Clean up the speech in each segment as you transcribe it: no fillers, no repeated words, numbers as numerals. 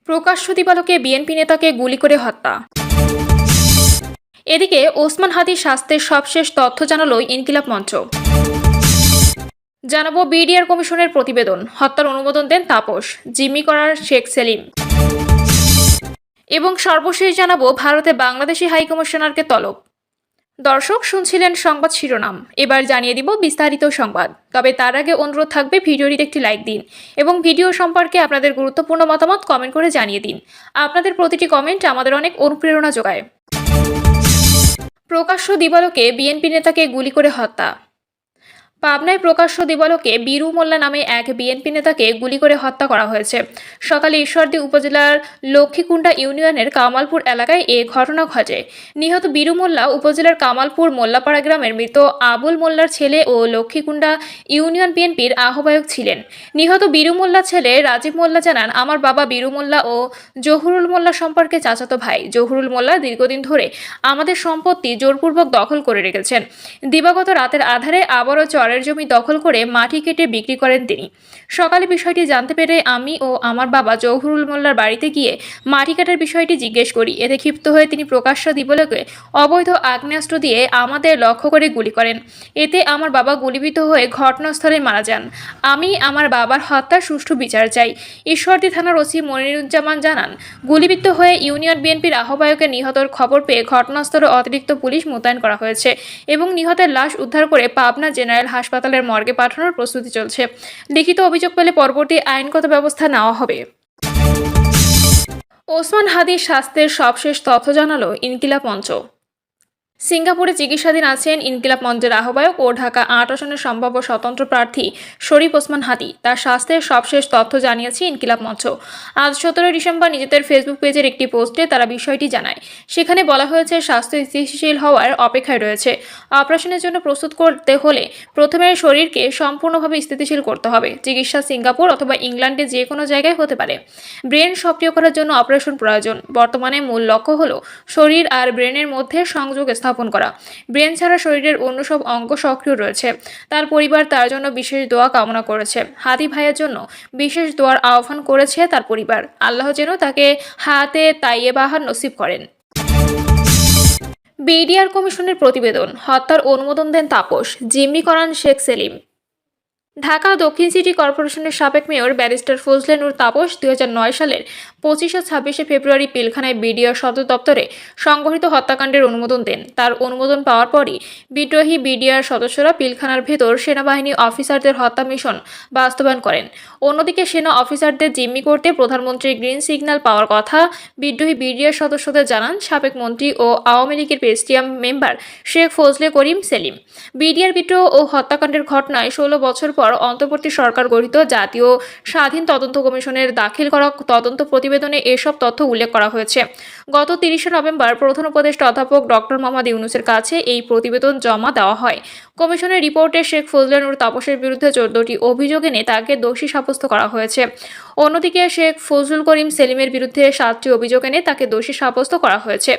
প্রকাশ্য দিবালোকে বিএনপি নেতাকে গুলি করে হত্যা। এদিকে ওসমান হাদির স্বাস্থ্যের সবশেষ তথ্য জানালো ইনকিলাব মঞ্চ। জানাবো বিডিআর কমিশনের প্রতিবেদন, হত্যার অনুমোদন দেন তাপস, জিম্মি করার শেখ সেলিম। এবং সর্বশেষ জানাবো ভারতে বাংলাদেশি হাইকমিশনারকে তলব। দর্শক শুনছিলেন সংবাদ শিরোনাম, এবার জানিয়ে দিব বিস্তারিত সংবাদ। তবে তার আগে অনুরোধ থাকবে ভিডিওটিতে একটি লাইক দিন এবং ভিডিও সম্পর্কে আপনাদের গুরুত্বপূর্ণ মতামত কমেন্ট করে জানিয়ে দিন। আপনাদের প্রতিটি কমেন্ট আমাদের অনেক অনুপ্রেরণা যোগায়। প্রকাশ্য দিবালোকে বিএনপি নেতাকে গুলি করে হত্যা। পাবনায় প্রকাশ্য দিবালোকে বীরু মোল্লা নামে এক বিএনপি নেতাকে গুলি করে হত্যা করা হয়েছে। সকালে ঈশ্বরদী উপজেলার লক্ষ্মীকুণ্ডা ইউনিয়নের কামালপুর এলাকায় এ ঘটনা ঘটে। নিহত বীরু মোল্লা উপজেলার কামালপুর মোল্লাপাড়া গ্রামের মৃত আবুল মোল্লার ছেলে ও লক্ষ্মীকুণ্ডা ইউনিয়ন বিএনপির আহ্বায়ক ছিলেন। নিহত বীরু মোল্লার ছেলে রাজীব মোল্লা জানান, আমার বাবা বীরু মোল্লা ও জহুরুল মোল্লা সম্পর্কে চাচাতো ভাই। জহুরুল মোল্লা দীর্ঘদিন ধরে আমাদের সম্পত্তি জোরপূর্বক দখল করে রেখেছেন। দিবাগত রাতের আধারে আবারও চরের জমি দখল করে মাটি কেটে বিক্রি করেন তিনি। সকালে বিষয়টি জানতে পেরে আমি ও আমার বাবা জহুরুল মোল্লার বাড়িতে গিয়ে মাটি কাটার বিষয়টি জিজ্ঞেস করি। এতে ক্ষিপ্ত হয়ে তিনি প্রকাশ্য দিবালোকে অবৈধ আগ্নেয়াস্ত্র দিয়ে আমাদের লক্ষ্য করে গুলি করেন। এতে আমার বাবা গুলিবিদ্ধ হয়ে ঘটনাস্থলে মারা যান। আমি আমার বাবার হত্যার সুষ্ঠু বিচার চাই। ঈশ্বরদী থানার ওসি মনিরুজ্জামান জানান, গুলিবিদ্ধ হয়ে ইউনিয়ন বিএনপির আহ্বায়কের নিহতর খবর পেয়ে ঘটনাস্থলে অতিরিক্ত পুলিশ মোতায়েন করা হয়েছে এবং নিহতের লাশ উদ্ধার করে পাবনা জেনারেল হাসপাতালের মর্গে পাঠানোর প্রস্তুতি চলছে। লিখিত অভিযোগ পেলে পরবর্তী আইনগত ব্যবস্থা নেওয়া হবে। ওসমান হাদির স্বাস্থ্যের সবশেষ তথ্য জানালো ইনকিলাব মঞ্চ। সিঙ্গাপুরে চিকিৎসাধীন আছেন ইনকিলাব মঞ্চের আহ্বায়ক ও ঢাকা ৮ আসনের সম্ভাব্য স্বতন্ত্র প্রার্থী শরীফ ওসমান হাদি। তার স্বাস্থ্যের সবশেষ তথ্য জানিয়েছে ইনকিলাব মঞ্চ। আজ ১৭ ডিসেম্বর নিজেদের ফেসবুক পেজের একটি পোস্টে তারা বিষয়টি জানায়। সেখানে বলা হয়েছে, স্বাস্থ্য স্থিতিশীল হওয়ার অপেক্ষায় রয়েছে। অপারেশনের জন্য প্রস্তুত করতে হলে প্রথমে শরীরকে সম্পূর্ণভাবে স্থিতিশীল করতে হবে। চিকিৎসা সিঙ্গাপুর অথবা ইংল্যান্ডে যে কোনো জায়গায় হতে পারে। ব্রেন সক্রিয় করার জন্য অপারেশন প্রয়োজন। বর্তমানে মূল লক্ষ্য হলো শরীর আর ব্রেনের মধ্যে সংযোগ স্থাপন করা। ব্রেন ছাড়া শরীরের অন্য সব অঙ্গ সক্রিয় রয়েছে। তার পরিবার তার জন্য বিশেষ দোয়া কামনা করেছে। হাদি ভাইয়ের জন্য বিশেষ দোয়ার আহ্বান করেছে তার পরিবার। আল্লাহ যেন তাকে হাতে তাইয়েবাহার নসিব করেন। বিডিআর কমিশনের প্রতিবেদন, হত্যার অনুমোদন দেন তাপস, জিম্মি করান শেখ সেলিম। ঢাকা দক্ষিণ সিটি কর্পোরেশনের সাবেক মেয়র ব্যারিস্টার ফজলে নূর তাপস ২০০৯ সালের ২৫ ও ২৬ ফেব্রুয়ারি পিলখানায় বিডিআর সদর দপ্তরে সংঘটিত হত্যাকাণ্ডের অনুমোদন দেন। তার অনুমোদন পাওয়ার পরই বিদ্রোহী বিডিআর সদস্যরা পিলখানার ভেতর সেনাবাহিনী অফিসারদের হত্যা মিশন বাস্তবায়ন করেন। অন্যদিকে সেনা অফিসারদের জিম্মি করতে প্রধানমন্ত্রীর গ্রিন সিগন্যাল পাওয়ার কথা বিদ্রোহী বিডিআর সদস্যদের জানান সাবেক মন্ত্রী ও আওয়ামী লীগের প্রেসিডিয়াম মেম্বার শেখ ফজলে করিম সেলিম। বিডিআর বিদ্রোহ ও হত্যাকাণ্ডের ঘটনায় ১৬ বছর পর অন্তর্বর্তী সরকার গঠিত জাতীয় স্বাধীন তদন্ত কমিশনের দাখিল করা তদন্ত প্রতিবেদনে এসব তথ্য উল্লেখ করা হয়েছে। গত ৩০ নভেম্বর প্রধান উপদেষ্টা অধ্যাপক ডক্টর মোহাম্মদ ইউনূসের কাছে এই প্রতিবেদন জমা দেওয়া হয়। কমিশনের রিপোর্টে শেখ ফজলে নূর তাপসের বিরুদ্ধে ১৪টি অভিযোগ এনে তাকে দোষী সাব্যস্ত করা হয়েছে। অন্যদিকে শেখ ফজলুল করিম সেলিমের বিরুদ্ধে ৭টি অভিযোগ এনে তাকে দোষী সাব্যস্ত করা হয়েছে।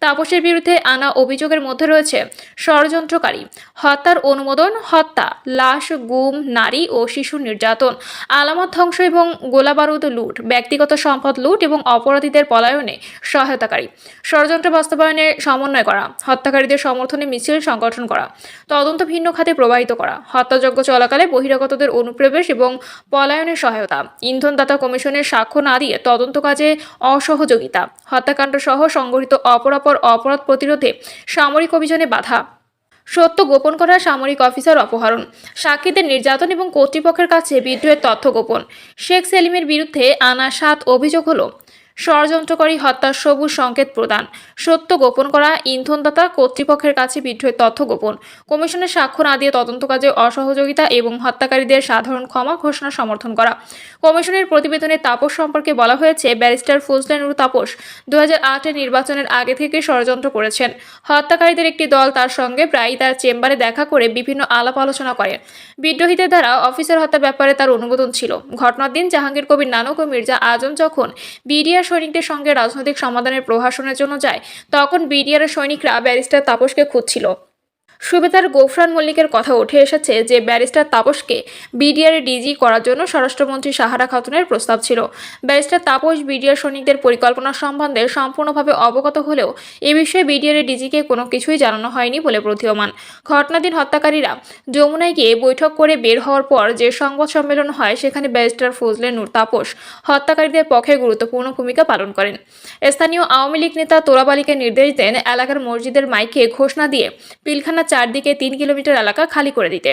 তাপসের বিরুদ্ধে আনা অভিযোগের মধ্যে রয়েছে ষড়যন্ত্রকারী, হত্যার অনুমোদন, হত্যা, লাশ গুম, নারী ও শিশু নির্যাতন, আলামত ধ্বংস এবং গোলাবারুদ লুট, ব্যক্তিগত সম্পদ লুট এবং অপরাধীদের পলায়নে সহায়তাকারী, ষড়যন্ত্র বাস্তবায়নে সমন্বয় করা, হত্যাকারীদের সমর্থনে মিছিল সংগঠন করা, তদন্ত ভিন্ন খাতে প্রবাহিত করা, হত্যাযজ্ঞ চলাকালে বহিরাগতদের অনুপ্রবেশ এবং পলায়নের সহায়তা, ইন্ধনদাতা কমিশনের সাক্ষ্য না দিয়ে তদন্ত কাজে অসহযোগিতা, হত্যাকাণ্ড সহ সংগঠিত অপরাপর অপরাধ প্রতিরোধে সামরিক অভিযানে বাধা, সত্য গোপন করা, সামরিক অফিসার অপহরণ, সাক্ষীদের নির্যাতন এবং কর্তৃপক্ষের কাছে বিদ্রোহের তথ্য গোপন। শেখ সেলিমের বিরুদ্ধে আনা ৭ অভিযোগ হলো ষড়যন্ত্রকারী, হত্যার সবুজ সংকেত প্রদান, সত্য গোপন করা, ইন্ধনদাতা কর্তৃপক্ষের কাছে বিদ্রোহের তথ্য গোপন, কমিশনের সাক্ষ্য না দিয়ে তদন্ত কাজে অসহযোগিতা এবং হত্যাকারীদের সাধারণ ক্ষমা ঘোষণা সমর্থন করা। কমিশনের প্রতিবেদনে তাপস সম্পর্কে বলা হয়েছে, ব্যারিস্টার ফজলে নূর তাপস ২০০৮ নির্বাচনের আগে থেকে ষড়যন্ত্র করেছেন। হত্যাকারীদের একটি দল তার সঙ্গে প্রায়ই তার চেম্বারে দেখা করে বিভিন্ন আলাপ আলোচনা করে। বিদ্রোহীদের দ্বারা অফিসার হত্যার ব্যাপারে তার অনুমোদন ছিল। ঘটনার দিন জাহাঙ্গীর কবির নানক ও মির্জা আজম যখন বিডিআর সৈনিকদের সঙ্গে রাজনৈতিক সমাধানের প্রহাসনের জন্য যায়, তখন বিডিআর সৈনিকরা ব্যারিস্টার তাপসকে খুঁজছিল। সুবেদার গৌফরান মল্লিকের কথা উঠে এসেছে যে ব্যারিস্টার তাপসকে বিডিআর ডিজি করার জন্য স্বরাষ্ট্রমন্ত্রী সাহারা খাতুনের প্রস্তাব ছিল। ব্যারিস্টার তাপস বিডিআর সৈনিকদের পরিকল্পনা সম্বন্ধে সম্পূর্ণভাবে অবগত হলেও এ বিষয়ে বিডিআর ডিজিকে কোনো কিছুই জানানো হয়নি বলে প্রতীয়মান। ঘটনাদিন হত্যাকারীরা যমুনায় গিয়ে বৈঠক করে বের হওয়ার পর যে সংবাদ সম্মেলন হয় সেখানে ব্যারিস্টার ফজলে নূর তাপস হত্যাকারীদের পক্ষে গুরুত্বপূর্ণ ভূমিকা পালন করেন। স্থানীয় আওয়ামী লীগ নেতা তোরাব আলীকে নির্দেশ দেন এলাকার মসজিদের মাইকে ঘোষণা দিয়ে পিলখানা চারদিকে 3 কিলোমিটার এলাকা খালি করে দিতে।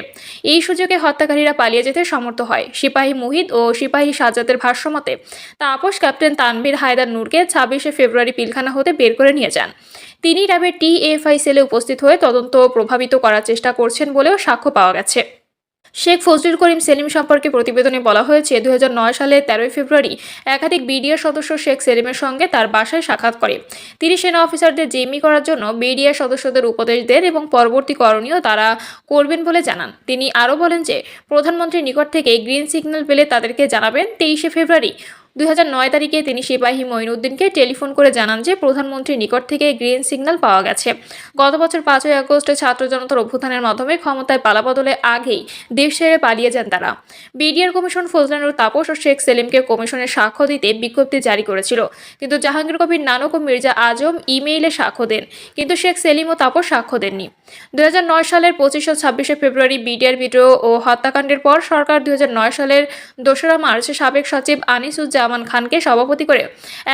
এই সুযোগে হত্যাকারীরা পালিয়ে যেতে সমর্থ হয়। সিপাহী মুহিত ও সিপাহী সাজ্জাদের ভাষ্যমতে তাপস ক্যাপ্টেন তানভীর হায়দার নূরকে 26শে ফেব্রুয়ারি পিলখানা হতে বের করে নিয়ে যান। তিনি র্যাবের টিএফআই সেলে উপস্থিত হয়ে তদন্ত প্রভাবিত করার চেষ্টা করছেন বলেও সাক্ষ্য পাওয়া গেছে। শেখ ফজলুল করিম সেলিম সম্পর্কে প্রতিবেদনে বলা হয়েছে 2009 সালের 13 ফেব্রুয়ারি একাধিক বিডিআর সদস্য শেখ সেলিমের সঙ্গে তার বাসায় সাক্ষাৎ করে। তিনি সেনা অফিসারদের জিম্মি করার জন্য বিডিআর সদস্যদের উপদেশ দেন এবং পরবর্তী করণীয় তারা করবেন বলে জানান। তিনি আরও বলেন যে প্রধানমন্ত্রীর নিকট থেকে গ্রিন সিগন্যাল পেলে তাদেরকে জানাবেন। 23শে ফেব্রুয়ারি 2009 তারিখে তিনি সিপাহী মঈনুদ্দিনকে টেলিফোন করে জানান যে প্রধানমন্ত্রীর নিকট থেকে গ্রিন সিগন্যাল পাওয়া গেছে। গত বছর 5ই আগস্টে ছাত্র জনতার অভ্যুত্থানের মাধ্যমে ক্ষমতায় পালাবদলে আগেই দেশ ছেড়ে পালিয়ে যান তারা। বিডিআর কমিশন ফজলে নূর তাপস ও শেখ সেলিমকে কমিশনের সাক্ষ্য দিতে বিজ্ঞপ্তি জারি করেছিল, কিন্তু জাহাঙ্গীর কবির নানক ও মির্জা আজম ইমেইলে সাক্ষ্য দেন, কিন্তু শেখ সেলিম ও তাপস সাক্ষ্য দেননি। 2009 সালের 25 ও 26শে ফেব্রুয়ারি বিডিআর বিদ্রোহ ও হত্যাকাণ্ডের পর সরকার 2009 সালের 2রা মার্চ সাবেক সচিব আনিসুজ্জামান খানকে সভাপতি করে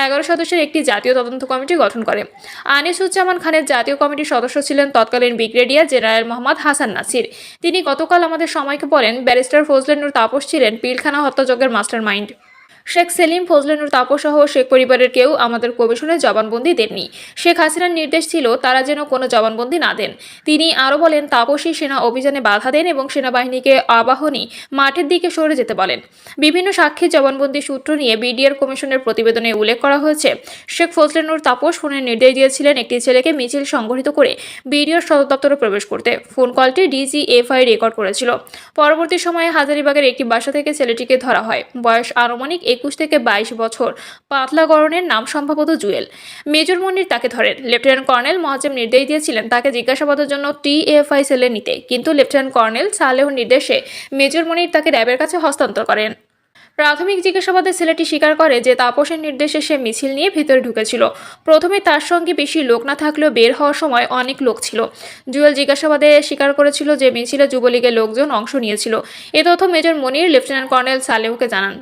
11 সদস্যের একটি জাতীয় তদন্ত কমিটি গঠন করে। আনিসুজ্জামান খানের জাতীয় কমিটির সদস্য ছিলেন তৎকালীন ব্রিগেডিয়ার জেনারেল মোহাম্মদ হাসান নাসির। তিনি গতকাল আমাদের সময়কে বলেন, ব্যারিস্টার ফজলে নূর তাপস ছিলেন পিলখানা হত্যাযজ্ঞের মাস্টার মাইন্ড। শেখ সেলিম, ফজলে নূর তাপস সহ শেখ পরিবারের কেউ আমাদের কমিশনে জবানবন্দি দেননি। শেখ হাসিনার নির্দেশ ছিল তারা যেন কোনো জবানবন্দি না দেন। তিনি আরও বলেন, তাপসই সেনা অভিযানে বাধা দেন এবং সেনাবাহিনীকে আবাহনী মাঠের দিকে সরে যেতে বলেন। বিভিন্ন সাক্ষীর জবানবন্দি সূত্র নিয়ে বিডিআর কমিশনের প্রতিবেদনে উল্লেখ করা হয়েছে, শেখ ফজলে নূর তাপস ফোনের নির্দেশ দিয়েছিলেন একটি ছেলেকে মিছিল সংগঠিত করে বিডিআর সদর দপ্তরে প্রবেশ করতে। ফোন কলটি ডিজিএফআই রেকর্ড করেছিল। পরবর্তী সময়ে হাজারীবাগের একটি বাসা থেকে ছেলেটিকে ধরা হয়। বয়স আনুমানিক 21 থেকে 22 বছর, পাতলা গড়নের, নাম সম্ভবত জুয়েল। মেজর মনির তাকে ধরেন। লেফটেন্যান্ট কর্নেল মোয়াজ্জেম নির্দেশ দিয়েছিলেন তাকে জিজ্ঞাসাবাদের জন্য টিএফআই সেলে নিতে, কিন্তু লেফটেন্যান্ট কর্নেল সালেহর নির্দেশে মেজর মনির তাকে র্যাবের কাছে হস্তান্তর করেন। প্রাথমিক জিজ্ঞাসাবাদে ছেলেটি স্বীকার করে যে তাপসের নির্দেশে সে মিছিল নিয়ে ভিতরে ঢুকেছিল। প্রথমে তার সঙ্গে বেশি লোক না থাকলেও বের হওয়ার সময় অনেক লোক ছিল। জুয়েল জিজ্ঞাসাবাদে স্বীকার করেছিল যে মিছিলে যুবলীগের লোকজন অংশ নিয়েছিল। এ তথ্য মেজর মনির লেফটেন্যান্ট কর্নেল সালেহকে জানান।